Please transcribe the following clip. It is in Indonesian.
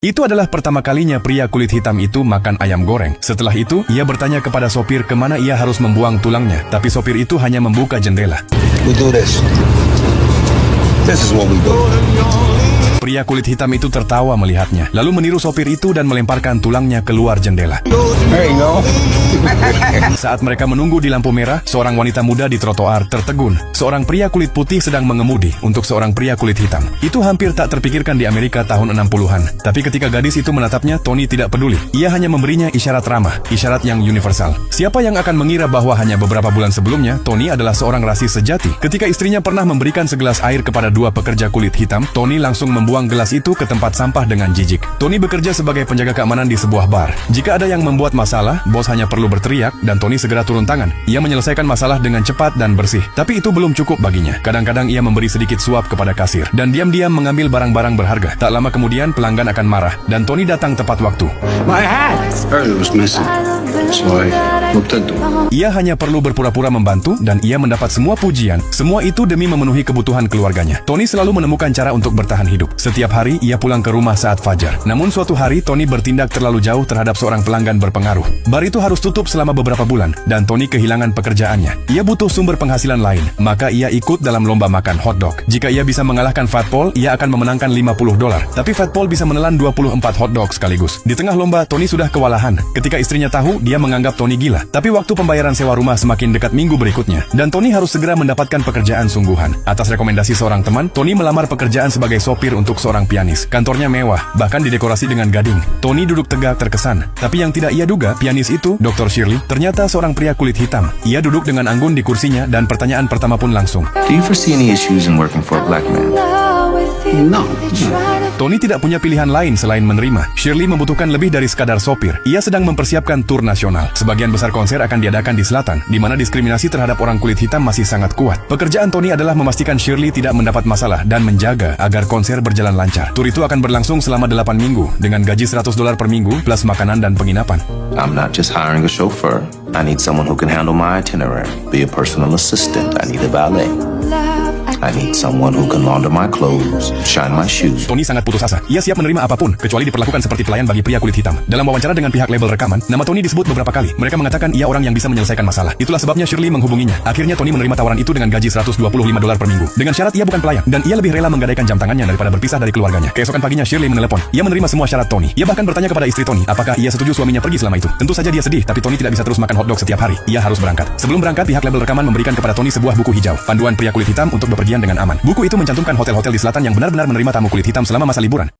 Itu adalah pertama kalinya pria kulit hitam itu makan ayam goreng. Setelah itu, ia bertanya kepada sopir kemana ia harus membuang tulangnya. Tapi sopir itu hanya membuka jendela. We do this. This is what we do. Pria kulit hitam itu tertawa melihatnya, lalu meniru sopir itu dan melemparkan tulangnya keluar jendela. There you go. Saat mereka menunggu di lampu merah, seorang wanita muda di trotoar tertegun. Seorang pria kulit putih sedang mengemudi untuk seorang pria kulit hitam. Itu hampir tak terpikirkan di Amerika tahun 60-an. Tapi ketika gadis itu menatapnya, Tony tidak peduli. Ia hanya memberinya isyarat ramah, isyarat yang universal. Siapa yang akan mengira bahwa hanya beberapa bulan sebelumnya, Tony adalah seorang rasis sejati. Ketika istrinya pernah memberikan segelas air kepada dua pekerja kulit hitam, Tony langsung membuang gelas itu ke tempat sampah dengan jijik. Tony bekerja sebagai penjaga keamanan di sebuah bar. Jika ada yang membuat masalah, bos hanya perlu berteriak dan Tony segera turun tangan. Ia menyelesaikan masalah dengan cepat dan bersih. Tapi itu belum cukup baginya. Kadang-kadang ia memberi sedikit suap kepada kasir dan diam-diam mengambil barang-barang berharga. Tak lama kemudian pelanggan akan marah dan Tony datang tepat waktu. My hat. Heard it was missing. So I looked into it. Ia hanya perlu berpura-pura membantu dan ia mendapat semua pujian. Semua itu demi memenuhi kebutuhan keluarganya. Tony selalu menemukan cara untuk bertahan hidup. Setiap hari ia pulang ke rumah saat fajar. Namun suatu hari Tony bertindak terlalu jauh terhadap seorang pelanggan berpengaruh. Bar itu harus tutup selama beberapa bulan dan Tony kehilangan pekerjaannya. Ia butuh sumber penghasilan lain, maka ia ikut dalam lomba makan hotdog. Jika ia bisa mengalahkan Fat Paul, ia akan memenangkan $50. Tapi Fat Paul bisa menelan 24 hotdog sekaligus. Di tengah lomba, Tony sudah kewalahan. Ketika istrinya tahu, dia menganggap Tony gila. Tapi waktu pembayaran sewa rumah semakin dekat minggu berikutnya, dan Tony harus segera mendapatkan pekerjaan sungguhan. Atas rekomendasi seorang teman, Tony melamar pekerjaan sebagai sopir untuk seorang pianis. Kantornya mewah, bahkan didekorasi dengan gading. Tony duduk tegak terkesan. Tapi yang tidak ia duga, pianis itu, Dr. Shirley, ternyata seorang pria kulit hitam. Ia duduk dengan anggun di kursinya dan pertanyaan pertama pun langsung. Do you foresee any issues in working for a black man? No. Tony tidak punya pilihan lain selain menerima. Shirley membutuhkan lebih dari sekadar sopir. Ia sedang mempersiapkan tur nasional. Sebagian besar konser akan diadakan di selatan, di mana diskriminasi terhadap orang kulit hitam masih sangat kuat. Pekerjaan Tony adalah memastikan Shirley tidak mendapat masalah dan menjaga agar konser berjalan lancar. Tur itu akan berlangsung selama 8 minggu dengan gaji $100 per minggu plus makanan dan penginapan. I'm not just hiring a chauffeur. I need someone who can handle my itinerary, be a personal assistant. I need a valet. I need someone who can launder my clothes, shine my shoes. Tony sangat putus asa. Ia siap menerima apapun, kecuali diperlakukan seperti pelayan bagi pria kulit hitam. Dalam wawancara dengan pihak label rekaman, nama Tony disebut beberapa kali. Mereka mengatakan ia orang yang bisa menyelesaikan masalah. Itulah sebabnya Shirley menghubunginya. Akhirnya Tony menerima tawaran itu dengan gaji $125 per minggu. Dengan syarat ia bukan pelayan, dan ia lebih rela menggadaikan jam tangannya daripada berpisah dari keluarganya. Keesokan paginya Shirley menelepon. Ia menerima semua syarat Tony. Ia bahkan bertanya kepada istri Tony, apakah ia setuju suaminya pergi selama itu. Tentu saja dia sedih, tapi Tony tidak bisa terus makan hotdog setiap hari. Ia harus berangkat. Sebelum berangkat, pihak label rekaman memberikan kepada Tony sebuah buku hijau, panduan pria kulit hitam untuk bepergian dengan aman. Buku itu mencantumkan hotel-hotel di selatan yang benar-benar menerima tamu kulit hitam selama masa liburan.